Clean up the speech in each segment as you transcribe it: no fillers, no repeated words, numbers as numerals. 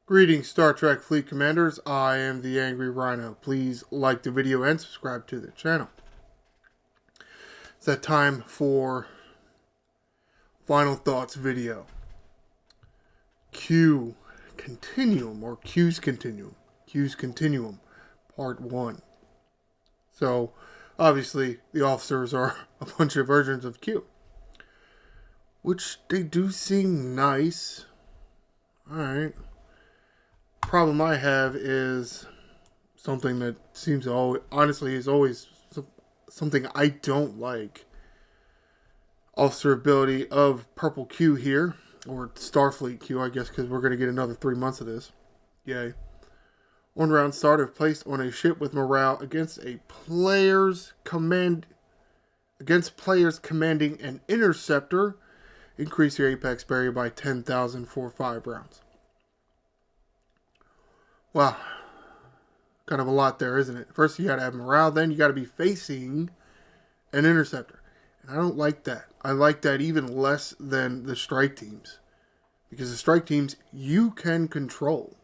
Greetings, Star Trek Fleet Commanders. I am the Angry Rhino. Please like the video and subscribe to the channel. It's that time for final thoughts video. Q Continuum, or Q's Continuum. Q's Continuum, Part 1. So, obviously, the officers are a bunch of versions of Q. Which, they do seem nice. Alright. Problem I have is something that seems to always, honestly, is always something I don't like. Officer ability of Purple Q here, or Starfleet Q, I guess, because we're going to get another 3 months of this. Yay. One round start if placed on a ship with morale against players commanding an interceptor. Increase your apex barrier by 10,000 for 5 rounds. Wow. Kind of a lot there, isn't it? First you got to have morale, then you got to be facing an interceptor. And I don't like that. I like that even less than the strike teams. Because the strike teams, you can control.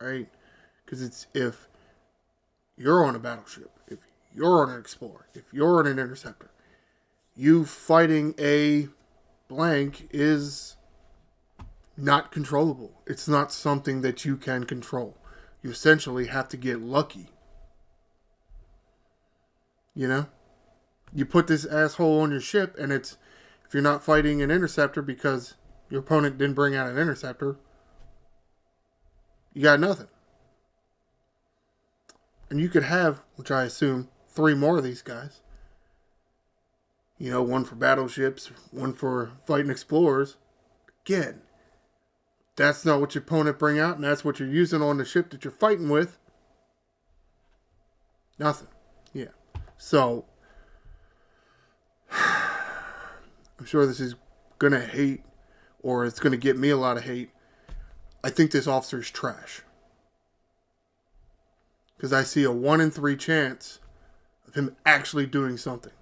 Right? Because it's if you're on a battleship, if you're on an explorer, if you're on an interceptor, you fighting a blank is not controllable. It's not something that you can control. You essentially have to get lucky. You know? You put this asshole on your ship, and it's, if you're not fighting an interceptor because your opponent didn't bring out an interceptor, you got nothing. And you could have, which I assume, 3 more of these guys. You know, 1 for battleships, 1 for fighting explorers. Again, that's not what your opponent bring out, and that's what you're using on the ship that you're fighting with. Nothing. Yeah. So, I'm sure this is going to hate, or it's going to get me a lot of hate. I think this officer is trash. Because I see a 1 in 3 chance of him actually doing something.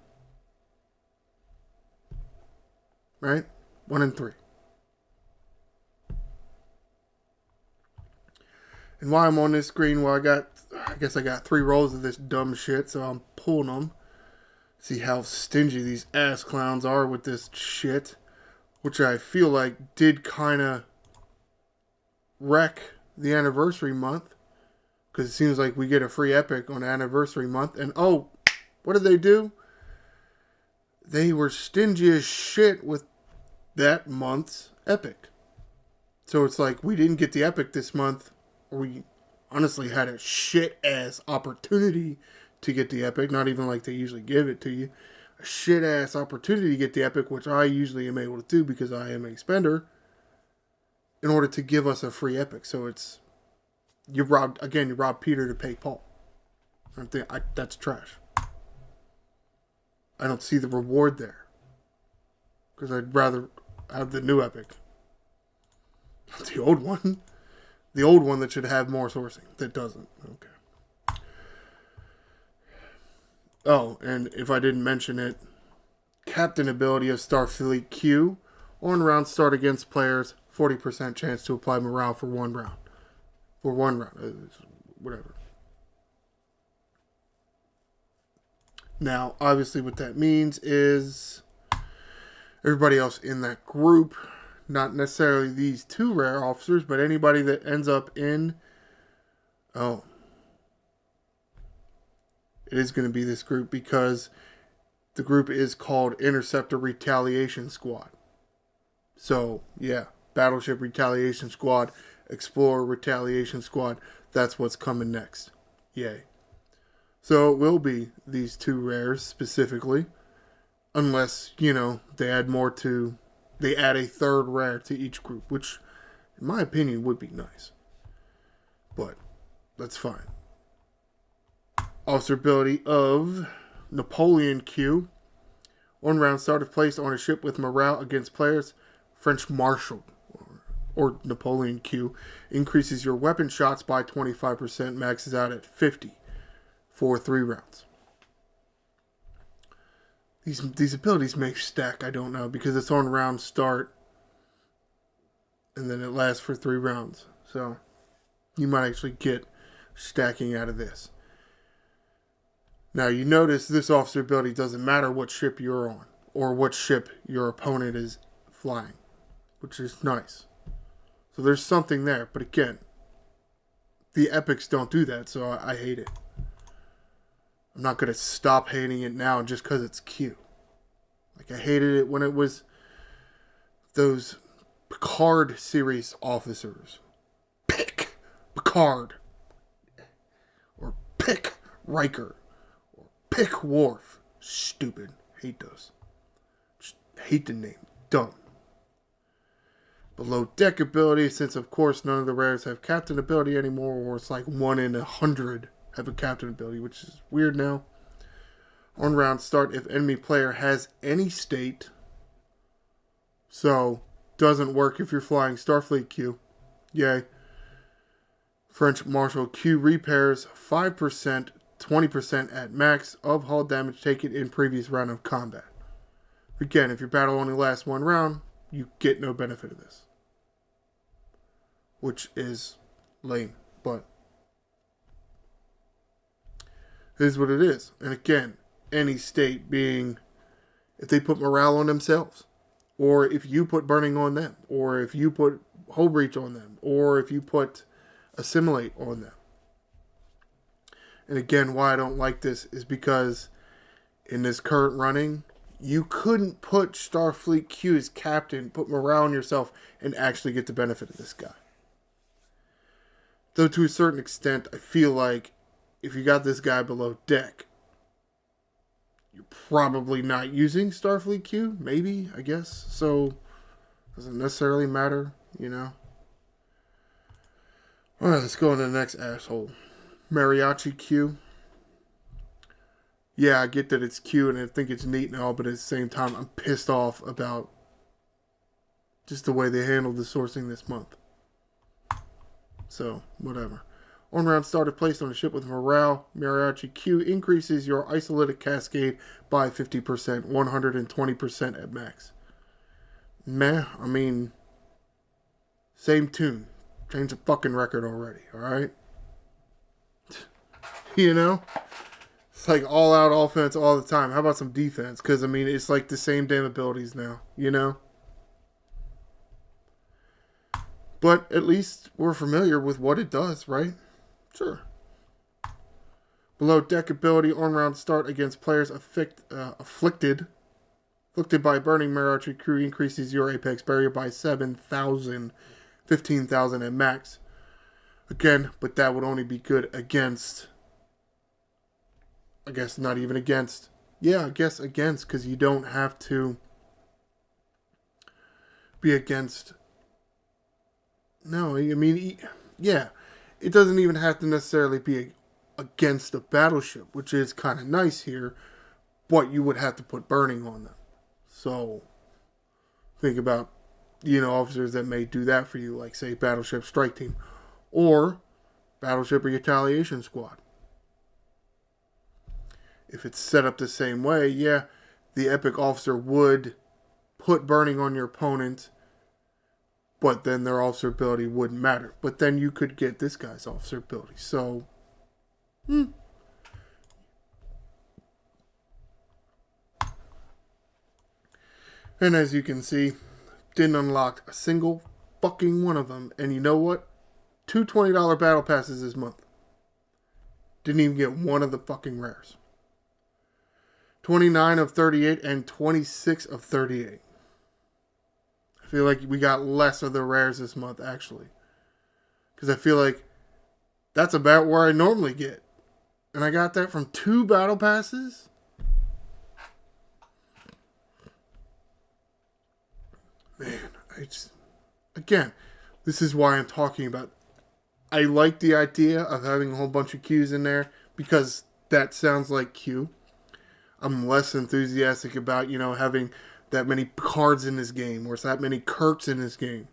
Right? 1 in 3. And while I'm on this screen, well, I guess I got 3 rolls of this dumb shit, so I'm pulling them. See how stingy these ass clowns are with this shit. Which I feel like did kind of wreck the anniversary month. Because it seems like we get a free epic on anniversary month. And oh, what did they do? They were stingy as shit with that month's epic. So it's like we didn't get the epic this month. We honestly had a shit-ass opportunity to get the epic. Not even like they usually give it to you. A shit-ass opportunity to get the epic, which I usually am able to do because I am a spender, in order to give us a free epic. So it's, you robbed Peter to pay Paul. That's trash. I don't see the reward there. Because I'd rather have the new epic. Not the old one. The old one that should have more sourcing. That doesn't. Okay. Oh, and if I didn't mention it, Captain ability of Starfleet Q. On round start against players, 40% chance to apply morale for 1 round. For 1 round. Whatever. Now, obviously what that means is everybody else in that group, not necessarily these 2 rare officers, but anybody that ends up in, it is going to be this group because the group is called Interceptor Retaliation Squad. So, yeah, Battleship Retaliation Squad, Explorer Retaliation Squad, that's what's coming next. Yay. So it will be these 2 rares specifically, unless, you know, they add a 3rd rare to each group, which, in my opinion, would be nice. But, that's fine. Officer ability of Napoleon Q. 1 round start if placed on a ship with morale against players. French Marshal, or Napoleon Q. Increases your weapon shots by 25%, maxes out at 50 for 3 rounds. These abilities may stack, I don't know, because it's on round start, and then it lasts for 3 rounds. So, You might actually get stacking out of this. Now, you notice this officer ability doesn't matter what ship you're on or what ship your opponent is flying, which is nice. So there's something there. But again, the epics don't do that, so I hate it. I'm not going to stop hating it now just because it's Q. Like, I hated it when it was those Picard series officers. Pick Picard. Or pick Riker. Or pick Worf. Stupid. Hate those. Just hate the name. Dumb. Below deck ability, since of course none of the rares have captain ability anymore, or it's like 1 in 100 have a captain ability, which is weird now. On round start, if enemy player has any state, so doesn't work if you're flying Starfleet Q. Yay. French Marshal Q repairs 5%, 20% at max of hull damage taken in previous round of combat. Again, if your battle only lasts 1 round, you get no benefit of this. Which is lame, but it is what it is. And again, any state being if they put morale on themselves, or if you put burning on them, or if you put hull breach on them, or if you put assimilate on them. And again, why I don't like this is because in this current running, you couldn't put Starfleet Q as captain, put morale on yourself, and actually get the benefit of this guy. Though to a certain extent, I feel like if you got this guy below deck, you're probably not using Starfleet Q. Maybe, I guess. So, doesn't necessarily matter, you know. Alright, let's go on to the next asshole. Mariachi Q. Yeah, I get that it's Q and I think it's neat and all, but at the same time, I'm pissed off about just the way they handled the sourcing this month. So, whatever. On round start, if placed on a ship with morale, Mariachi Q increases your isolated cascade by 50%, 120% at max. Meh, I mean, same tune. Change the fucking record already, alright? You know? It's like all out offense all the time. How about some defense? Because, I mean, it's like the same damn abilities now, you know? But at least we're familiar with what it does, right? Sure. Below deck ability, on round start against players afflicted by burning. Mariachi Crew increases your apex barrier by 7,000, 15,000 at max. Again, but that would only be good against, I guess not even against. Yeah, I guess against, because you don't have to be against. No, I mean, yeah, it doesn't even have to necessarily be against a battleship, which is kind of nice here, but you would have to put burning on them. So, think about, officers that may do that for you, like, say, Battleship Strike Team, or Battleship Retaliation Squad. If it's set up the same way, yeah, the epic officer would put burning on your opponent, but then their officer ability wouldn't matter. But then you could get this guy's officer ability. So, And as you can see, didn't unlock a single fucking one of them. And you know what? 2 $20 battle passes this month. Didn't even get one of the fucking rares. 29 of 38 and 26 of 38. I feel like we got less of the rares this month, actually. Because I feel like that's about where I normally get. And I got that from 2 battle passes? Man, again, this is why I'm talking about. I like the idea of having a whole bunch of Qs in there because that sounds like Q. I'm less enthusiastic about, having that many cards in this game or that many Kirks in this game.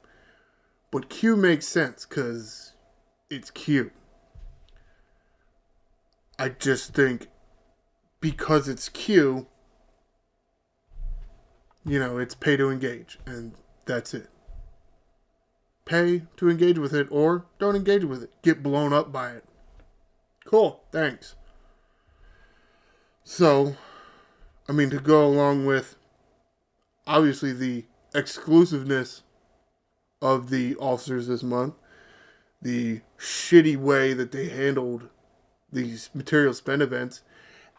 But Q makes sense because it's Q. I just think because it's Q, it's pay to engage, and that's it. pay to engage with it or don't engage with it. Get blown up by it. Cool, thanks. So, I mean, to go along with, obviously, the exclusiveness of the officers this month, the shitty way that they handled these material spend events,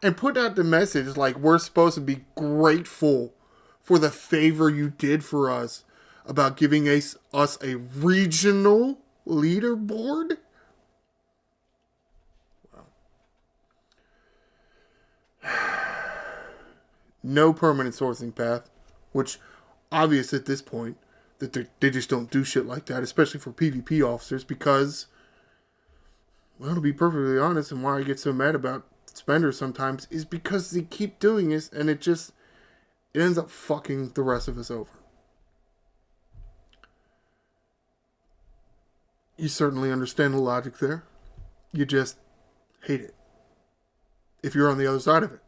and put out the message like we're supposed to be grateful for the favor you did for us about giving us a regional leaderboard. No permanent sourcing path, which obvious at this point that they just don't do shit like that, especially for PvP officers, because, well, to be perfectly honest, and why I get so mad about spenders sometimes is because they keep doing this and it ends up fucking the rest of us over. You certainly understand the logic there. You just hate it. If you're on the other side of it.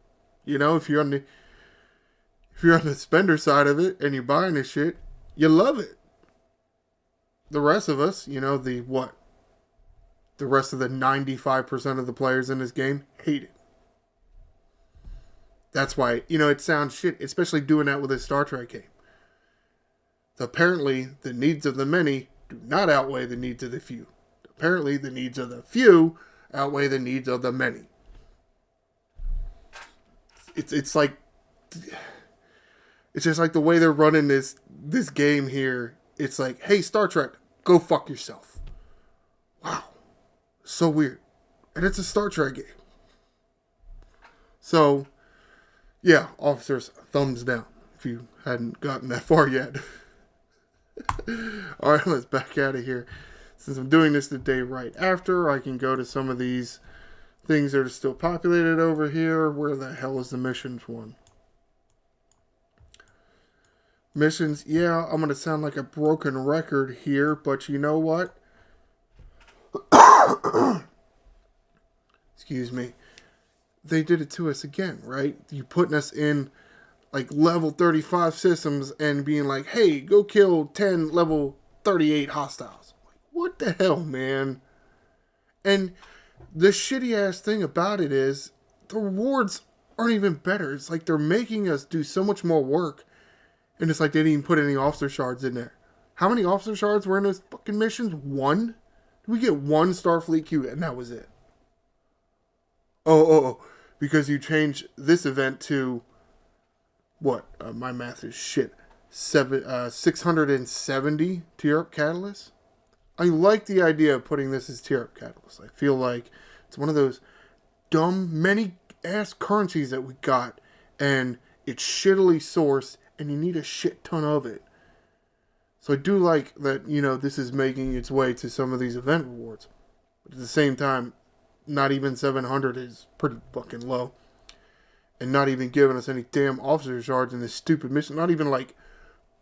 You know, if you're on the spender side of it and you're buying this shit, you love it. The rest of us, you know, the rest of the 95% of the players in this game hate it. That's why, you know, it sounds shit, especially doing that with a Star Trek game. Apparently, the needs of the many do not outweigh the needs of the few. Apparently, the needs of the few outweigh the needs of the many. It's like, it's just like the way they're running this game here. It's like, hey, Star Trek, go fuck yourself. Wow. So weird. And it's a Star Trek game. So, yeah, officers, thumbs down if you hadn't gotten that far yet. Alright, let's back out of here. Since I'm doing this the day right after, I can go to some of these things that are still populated over here. Where the hell is the missions one? Missions, yeah, I'm going to sound like a broken record here, but you know what? Excuse me. They did it to us again, right? You putting us in like level 35 systems and being like, hey, go kill 10 level 38 hostiles. Like, what the hell, man? And the shitty ass thing about it is the rewards aren't even better. It's like they're making us do so much more work. And it's like they didn't even put any officer shards in there. How many officer shards were in those fucking missions? 1? Did we get 1 Starfleet Q and that was it? Oh. Because you changed this event to what? My math is shit. 670 tier up catalysts? I like the idea of putting this as tier up catalysts. I feel like it's one of those dumb, many ass currencies that we got, and it's shittily sourced, and you need a shit ton of it. So I do like that, you know, this is making its way to some of these event rewards. But at the same time, not even 700 is pretty fucking low. And not even giving us any damn officer shards in this stupid mission. Not even like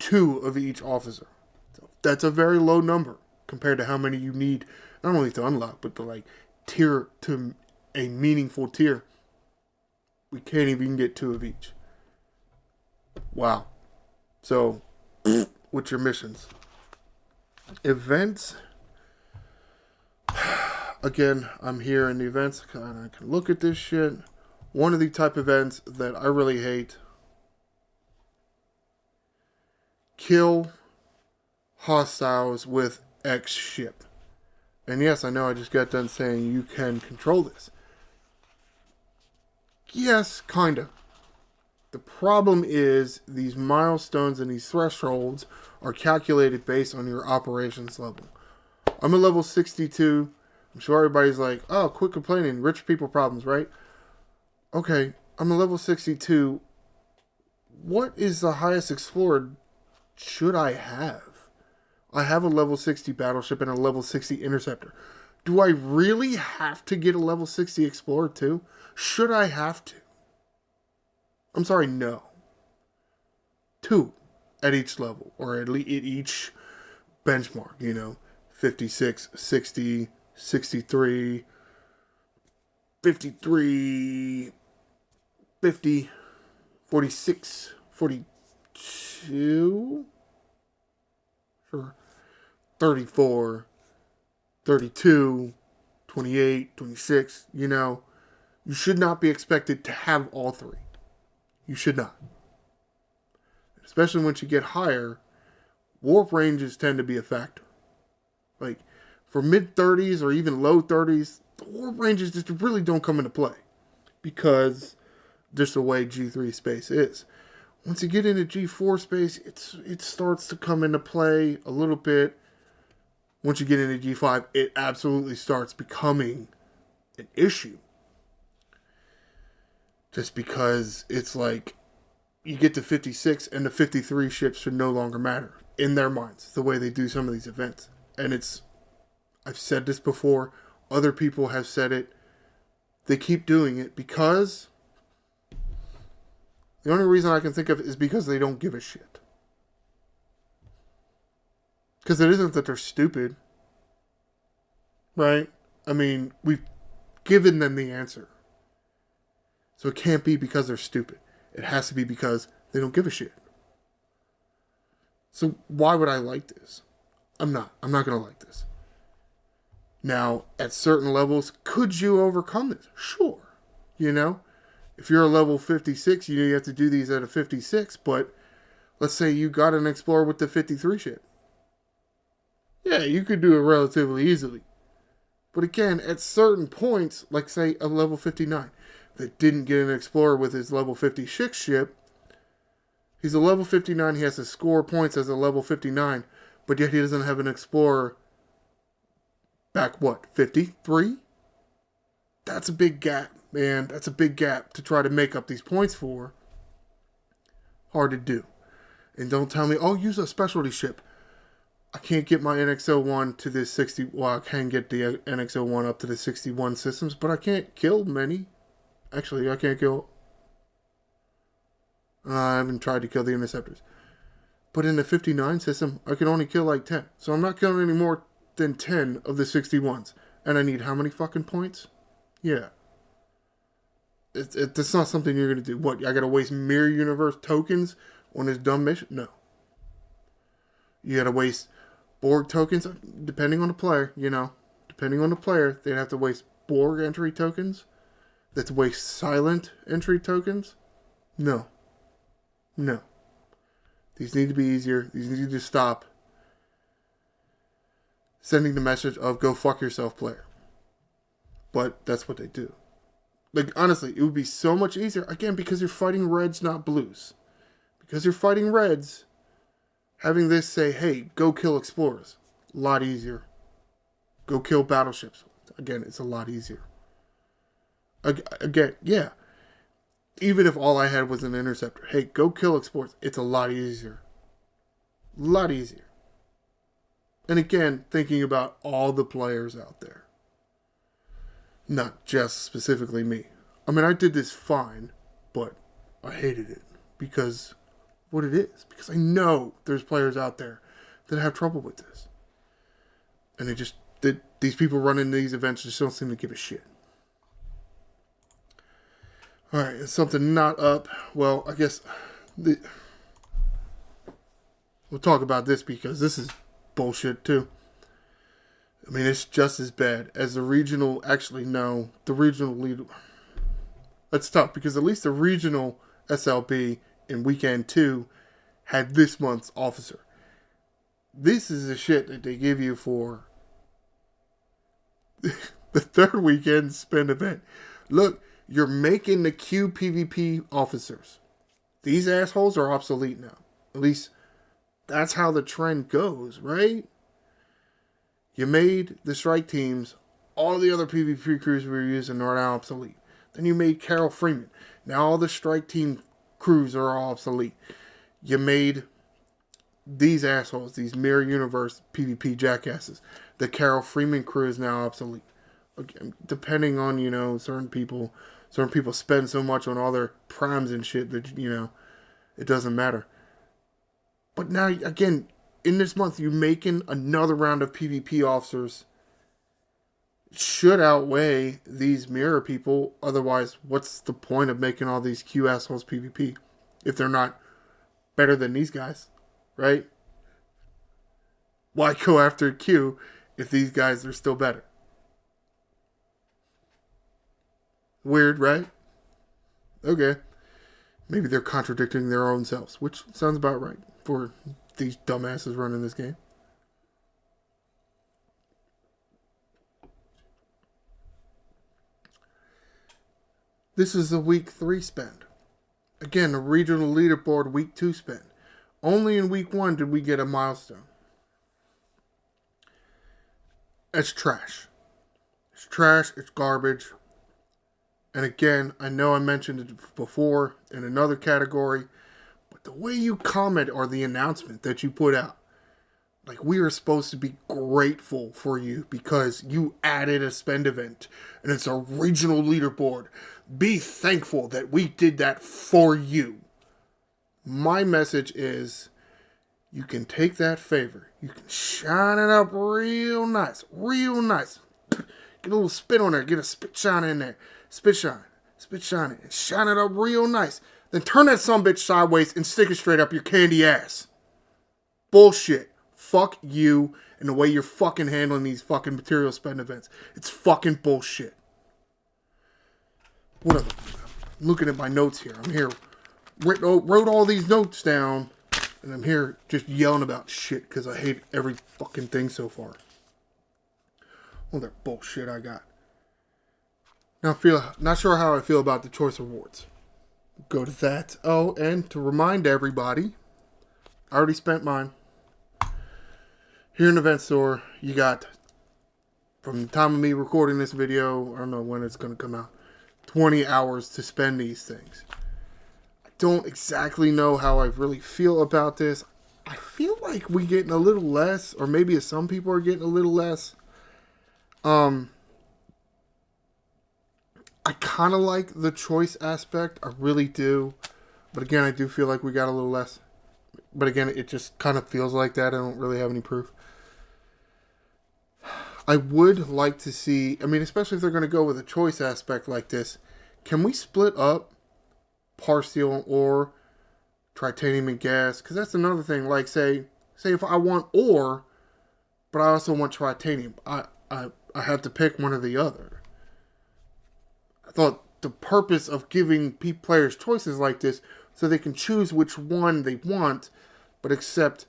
2 of each officer. So that's a very low number compared to how many you need, not only to unlock, but to like tier to a meaningful tier. We can't even get 2 of each. Wow. So, what's your missions? Events. Again, I'm here in the events, and I can look at this shit. One of the type of events that I really hate. Kill hostiles with X ship. And yes, I know I just got done saying you can control this. Yes, kinda. The problem is these milestones and these thresholds are calculated based on your operations level. I'm a level 62. I'm sure everybody's like, oh, quit complaining. Rich people problems, right? Okay, I'm a level 62. What is the highest explored should I have? I have a level 60 battleship and a level 60 interceptor. Do I really have to get a level 60 explorer too? Should I have to? I'm sorry, no. 2 at each level, or at least at each benchmark, you know. 56, 60, 63, 53, 50, 46, 42. Sure. 34, 32, 28, 26, you know. You should not be expected to have all three. You should not. Especially once you get higher, warp ranges tend to be a factor. Like, for mid-30s or even low 30s, the warp ranges just really don't come into play. Because just the way G3 space is. Once you get into G4 space, it starts to come into play a little bit. Once you get into G5, it absolutely starts becoming an issue. Just because it's like, you get to 56 and the 53 ships should no longer matter in their minds, the way they do some of these events. And I've said this before, other people have said it, they keep doing it because the only reason I can think of is because they don't give a shit. Because it isn't that they're stupid, right? I mean, we've given them the answer. So it can't be because they're stupid. It has to be because they don't give a shit. So why would I like this? I'm not going to like this. Now, at certain levels, could you overcome this? Sure. You know? If you're a level 56, you have to do these at a 56, but let's say you got an Explorer with the 53 ship. Yeah, you could do it relatively easily. But again, at certain points, like say a level 59, that didn't get an Explorer with his level 56 ship, he's a level 59, he has to score points as a level 59, but yet he doesn't have an Explorer back, what, 53? That's a big gap, man. That's a big gap to try to make up these points for. Hard to do. And don't tell me, oh, use a specialty ship. I can't get my NX-01 to this 60... Well, I can get the NX-01 up to the 61 systems, but I can't kill many. Actually, I can't kill... I haven't tried to kill the interceptors. But in the 59 system, I can only kill like 10. So I'm not killing any more than 10 of the 61s. And I need how many fucking points? Yeah. It's not something you're going to do. What, I got to waste Mirror Universe tokens on this dumb mission? No. You got to waste Borg tokens, depending on the player, you know. Depending on the player, they'd have to waste Borg entry tokens. That's waste silent entry tokens. No. No. These need to be easier. These need to stop sending the message of go fuck yourself, player. But that's what they do. Like, honestly, it would be so much easier. Again, because you're fighting reds, not blues. Because you're fighting reds, having this say, hey, go kill explorers. A lot easier. Go kill battleships. Again, it's a lot easier. Again, yeah. Even if all I had was an interceptor. Hey, go kill explorers. It's a lot easier. A lot easier. And again, thinking about all the players out there. Not just specifically me. I mean, I did this fine, but I hated it. Because what it is. Because I know there's players out there that have trouble with this. And these people running these events just don't seem to give a shit. Alright, it's something not up. Well, I guess we'll talk about this because this is bullshit too. I mean, it's just as bad as the regional. Actually, no, the regional lead. That's tough because at least the regional SLB in weekend 2 had this month's officer. This is the shit that they give you for the third weekend spin event. Look, you're making the Q PvP officers. These assholes are obsolete now. At least that's how the trend goes, right? You made the strike teams, all the other PvP crews we were using are now obsolete. Then you made Carol Freeman. Now all the strike team crews are all obsolete. You made these assholes, these Mirror Universe PvP jackasses. The Carol Freeman crew is now obsolete. Okay, depending on, you know, certain people spend so much on all their primes and shit that, you know, it doesn't matter. But now, again, in this month, you're making another round of PvP officers. Should outweigh these mirror people. Otherwise, what's the point of making all these Q assholes PvP if they're not better than these guys, right? Why go after Q if these guys are still better? Weird, right? Okay. Maybe they're contradicting their own selves, which sounds about right for these dumbasses running this game. This is a week 3 spend. Again, a regional leaderboard week 2 spend. Only in week 1 did we get a milestone. It's trash. It's trash. It's garbage. And again, I know I mentioned it before in another category, but the way you comment or the announcement that you put out, like, we are supposed to be grateful for you because you added a spend event and it's a regional leaderboard. Be thankful that we did that for you. My message is, you can take that favor. You can shine it up real nice. Real nice. Get a little spit on there. Get a spit shine in there. Spit shine. Spit shine it. And shine it up real nice. Then turn that sumbitch sideways and stick it straight up your candy ass. Bullshit. Fuck you and the way you're fucking handling these fucking material spend events. It's fucking bullshit. What am I'm looking at my notes here. I'm here. Wrote all these notes down. And I'm here just yelling about shit because I hate every fucking thing so far. All that bullshit I got. Now not sure how I feel about the choice awards. Go to that. Oh, and to remind everybody, I already spent mine. Here in the event store, you got, from the time of me recording this video, I don't know when it's going to come out, 20 hours to spend these things. Don't exactly know how I really feel about this. I feel like we're getting a little less, or maybe some people are getting a little less. I kind of like the choice aspect. I really do. But again, I do feel like we got a little less. But again, it just kind of feels like that. I don't really have any proof. I would like to see, I mean, especially if they're going to go with a choice aspect like this, can we split up Parsteel ore, titanium and gas? Because that's another thing. Like, say if I want ore, but I also want titanium, I have to pick one or the other. I thought the purpose of giving players choices like this so they can choose which one they want, but except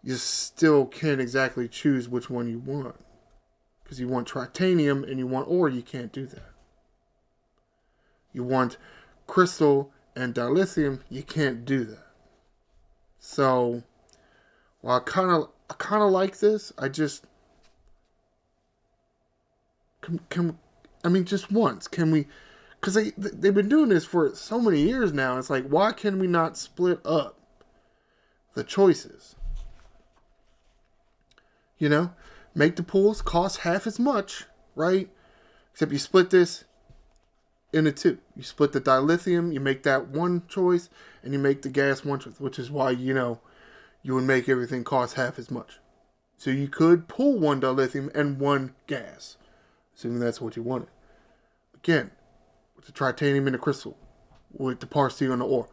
you still can't exactly choose which one you want. Because you want titanium and you want ore, you can't do that. You want crystal and dilithium, you can't do that. So, while I kind of like this, I just I mean, just once, can we? Because they've been doing this for so many years now. It's like, why can we not split up the choices? You know, make the pools cost half as much, right? Except you split this into two. You split the dilithium, you make that one choice, and you make the gas one choice, which is why, you would make everything cost half as much. So you could pull one dilithium and one gas, assuming that's what you wanted. Again, with the titanium and the crystal, with the Parsteel and the ore,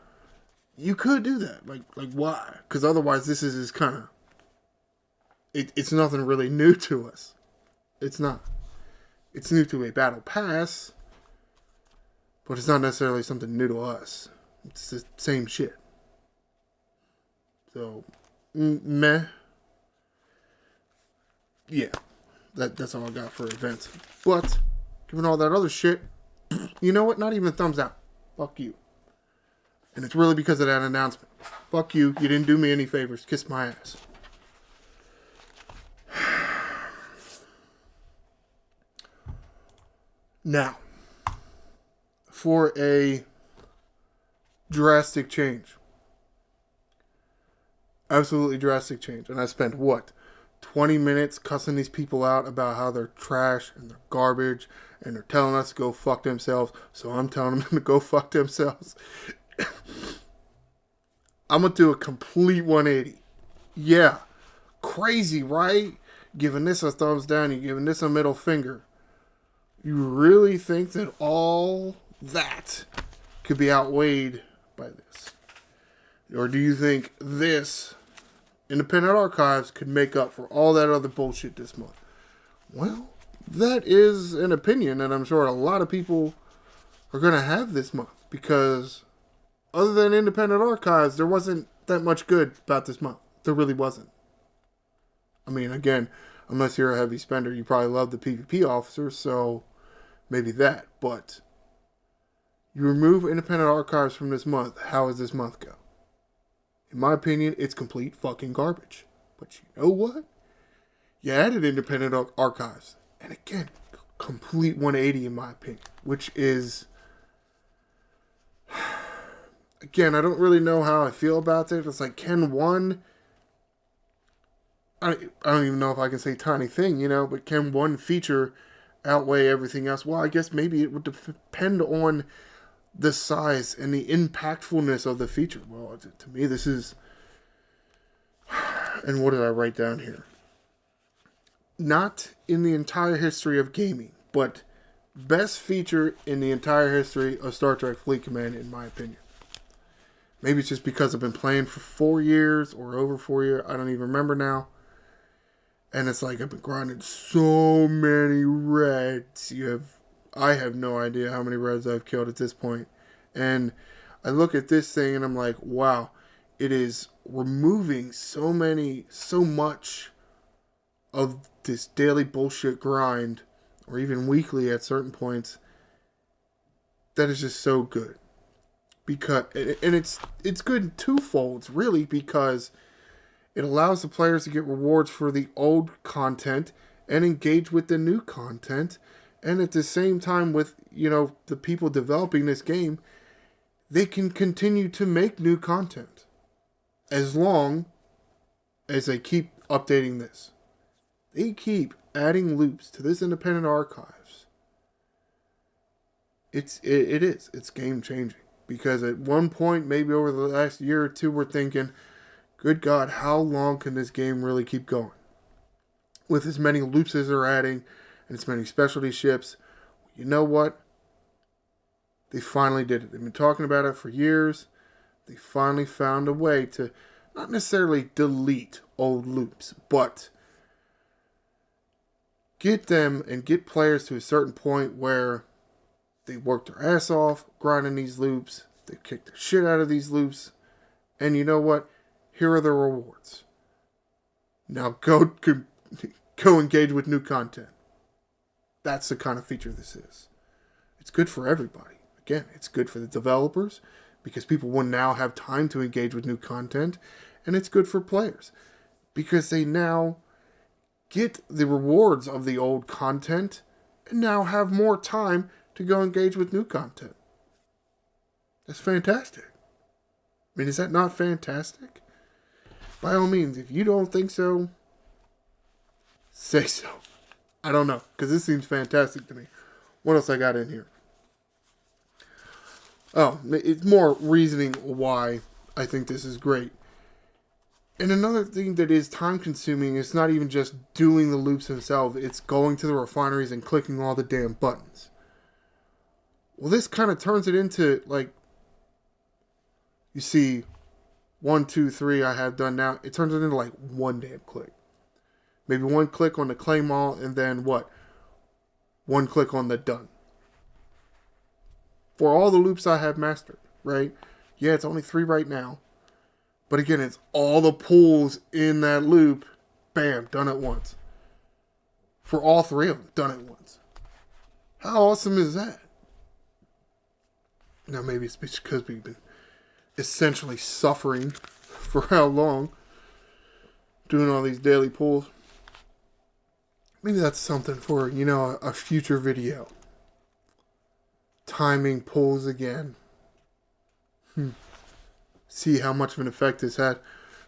you could do that. Like why? Because otherwise, this is kind of, it's nothing really new to us. It's not. It's new to a battle pass, but it's not necessarily something new to us. It's the same shit. So, meh. Yeah, that's all I got for events. But, given all that other shit, you know what? Not even a thumbs out. Fuck you. And it's really because of that announcement. Fuck you. You didn't do me any favors. Kiss my ass. Now, for a drastic change. Absolutely drastic change. And I spent, 20 minutes cussing these people out about how they're trash and they're garbage and they're telling us to go fuck themselves. So I'm telling them to go fuck themselves. I'm going to do a complete 180. Yeah. Crazy, right? Giving this a thumbs down. You're giving this a middle finger. You really think that all that could be outweighed by this? Or do you think this Independent archives could make up for all that other bullshit this month. Well, that is an opinion that I'm sure a lot of people are going to have this month, because other than independent archives, there wasn't that much good about this month. There really wasn't. I mean, again, unless you're a heavy spender, you probably love the PvP officers, so maybe that. But you remove independent archives from this month, how does this month go? In my opinion, it's complete fucking garbage. But you know what? You added independent archives. And again, complete 180 in my opinion. Which is... Again, I don't really know how I feel about it. It's like, can one... I don't even know if I can say tiny thing, you know, but can one feature outweigh everything else? Well, I guess maybe it would depend on the size and the impactfulness of the feature. Well, to me, this is... And what did I write down here? Not in the entire history of gaming, but best feature in the entire history of Star Trek Fleet Command, in my opinion. Maybe it's just because I've been playing for 4 years or over 4 years. I don't even remember now. And it's like I've been grinding so many reds. I have no idea how many reds I've killed at this point. And I look at this thing and I'm like, wow, it is removing so much of this daily bullshit grind, or even weekly at certain points, that is just so good. Because, and it's good in twofolds, really, because it allows the players to get rewards for the old content and engage with the new content. And at the same time, with, you know, the people developing this game, they can continue to make new content as long as they keep updating this. They keep adding loops to this independent archives. It's game changing. Because at one point, maybe over the last year or two, we're thinking, good God, how long can this game really keep going? With as many loops as they're adding, and as many specialty ships, you know what? They finally did it. They've been talking about it for years. They finally found a way to not necessarily delete old loops, but get them and get players to a certain point where they work their ass off grinding these loops. They kick the shit out of these loops. And you know what? Here are the rewards. Now go engage with new content. That's the kind of feature this is. It's good for everybody. Again, it's good for the developers because people will now have time to engage with new content. And it's good for players because they now get the rewards of the old content and now have more time to go engage with new content. That's fantastic. I mean, is that not fantastic? By all means, if you don't think so, say so. I don't know, because this seems fantastic to me. What else I got in here? Oh, it's more reasoning why I think this is great. And another thing that is time consuming is not even just doing the loops themselves, it's going to the refineries and clicking all the damn buttons. Well, this kind of turns it into, like, you see, 1, 2, 3 I have done now. It turns it into, like, one damn click. Maybe one click on the claim all, and then what? One click on the done. For all the loops I have mastered, right? Yeah, it's only 3 right now. But again, it's all the pulls in that loop. Bam, done at once. For all 3 of them, done at once. How awesome is that? Now, maybe it's because we've been essentially suffering for how long doing all these daily pulls. Maybe that's something for, you know, a future video. Timing pulls again. See how much of an effect this had.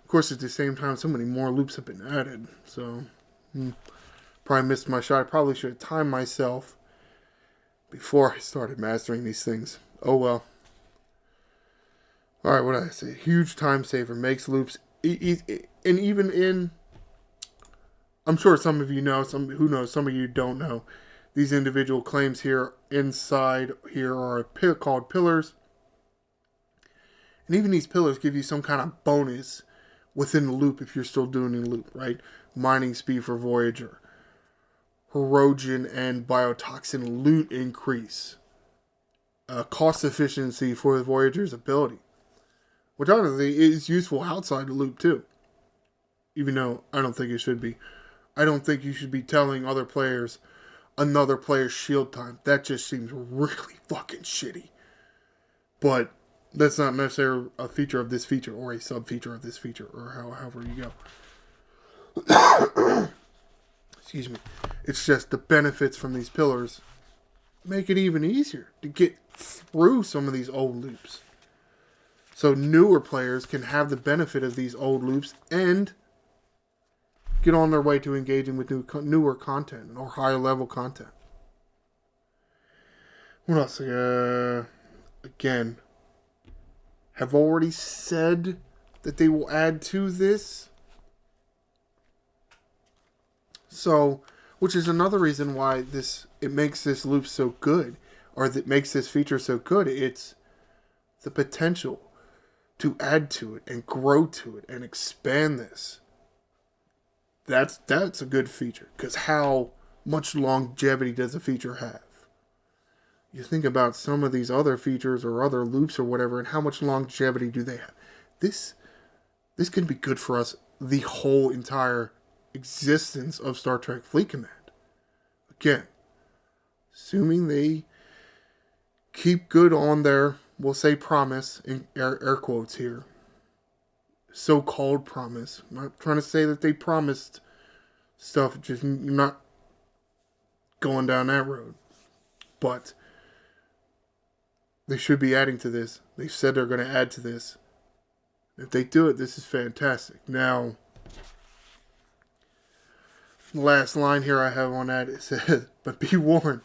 Of course, at the same time, so many more loops have been added. So, probably missed my shot. I probably should have timed myself before I started mastering these things. Oh well. Alright, what did I say? Huge time saver. Makes loops. And even in... I'm sure some of you know. Who knows? Some of you don't know. These individual claims here inside here are called pillars. And even these pillars give you some kind of bonus within the loop if you're still doing the loop, right? Mining speed for Voyager. Corrosion and biotoxin loot increase. Cost efficiency for the Voyager's ability. Which honestly is useful outside the loop too. Even though I don't think it should be. I don't think you should be telling other players another player's shield time. That just seems really fucking shitty. But that's not necessarily a feature of this feature or a sub-feature of this feature or however you go. Excuse me. It's just the benefits from these pillars make it even easier to get through some of these old loops. So newer players can have the benefit of these old loops and get on their way to engaging with newer content or higher level content. What else? Again, have already said that they will add to this. So, which is another reason why it makes this loop so good, or that makes this feature so good. It's the potential to add to it and grow to it and expand this. That's a good feature, because how much longevity does a feature have? You think about some of these other features or other loops or whatever, and how much longevity do they have? This can be good for us the whole entire existence of Star Trek Fleet Command. Again, assuming they keep good on their, we'll say promise, in air quotes here, so-called promise. I'm not trying to say that they promised stuff, just not going down that road. But they should be adding to this. They've said they're going to add to this. If they do it, this is fantastic. Now, the last line here I have on that, it says, but be warned,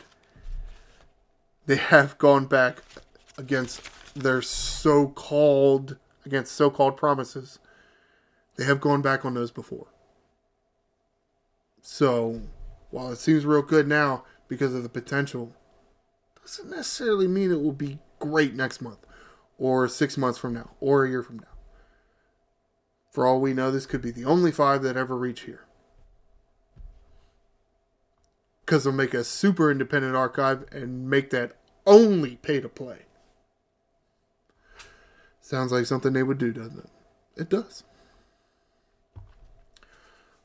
they have gone back against their so-called promises. They have gone back on those before. So, while it seems real good now because of the potential, doesn't necessarily mean it will be great next month, or 6 months from now, or a year from now. For all we know, this could be the only 5 that ever reach here. Because they'll make a super independent archive and make that only pay to play. Sounds like something they would do, doesn't it? It does.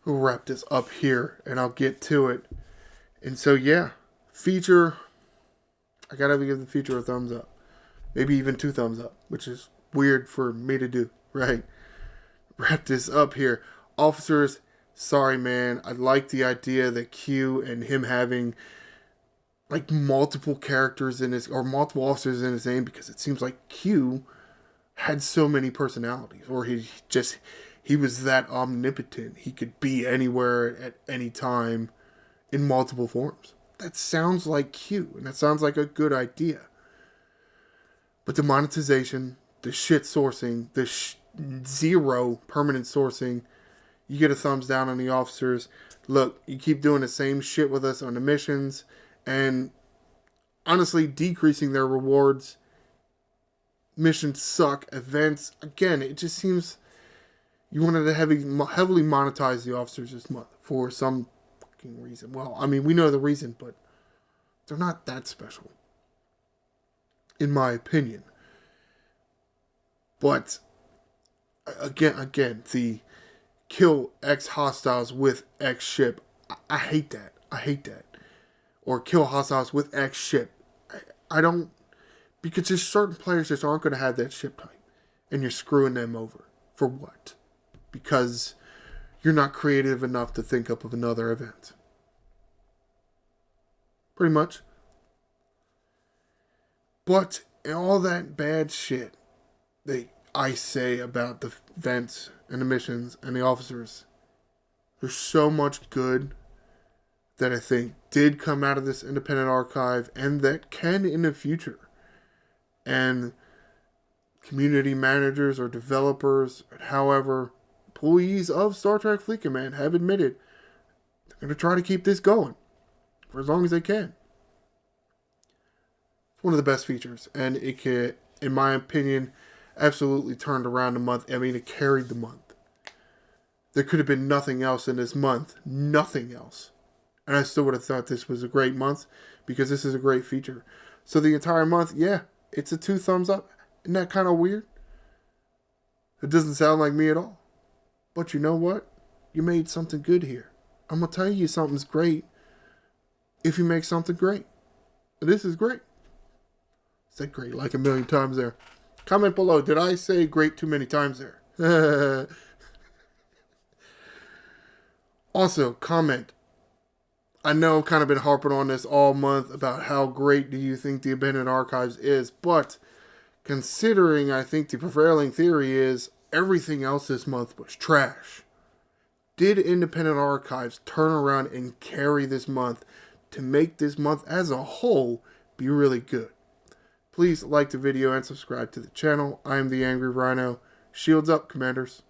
We'll wrap this up here and I'll get to it. And so, yeah, feature, I gotta give the feature a thumbs up. Maybe even 2 thumbs up, which is weird for me to do, right? Wrap this up here. Officers, sorry man, I like the idea that Q and him having like multiple characters in his, or multiple officers in his name, because it seems like Q had so many personalities, or he was that omnipotent. He could be anywhere at any time in multiple forms. That sounds like Q, and that sounds like a good idea. But the monetization, the shit sourcing, the zero permanent sourcing, you get a thumbs down on the officers. Look, you keep doing the same shit with us on the missions, and honestly decreasing their rewards. Missions suck. Events, again, it just seems you wanted to heavily monetize the officers this month for some fucking reason. Well, I mean, we know the reason, but they're not that special, in my opinion. But again, the kill X hostiles with X ship, I hate that. I hate that. Or kill hostiles with X ship. I don't, because there's certain players that aren't going to have that ship type, and you're screwing them over. For what? Because you're not creative enough to think up of another event. Pretty much. But all that bad shit that I say about the events and the missions and the officers, there's so much good that I think did come out of this independent archive, and that can in the future. And community managers or developers, however, employees of Star Trek Fleet Command have admitted they're going to try to keep this going for as long as they can. It's one of the best features, and it can, in my opinion, absolutely turned around the month. I mean, it carried the month. There could have been nothing else in this month. Nothing else. And I still would have thought this was a great month because this is a great feature. So the entire month, yeah, it's a 2 thumbs up. Isn't that kind of weird? It doesn't sound like me at all. But you know what? You made something good here. I'm going to tell you something's great if you make something great. This is great. I said great like a million times there. Comment below. Did I say great too many times there? Also, comment. I know I've kind of been harping on this all month about how great do you think the Abandoned Archives is, but considering I think the prevailing theory is everything else this month was trash. Did Independent Archives turn around and carry this month to make this month as a whole be really good? Please like the video and subscribe to the channel. I am the Angry Rhino. Shields up, Commanders.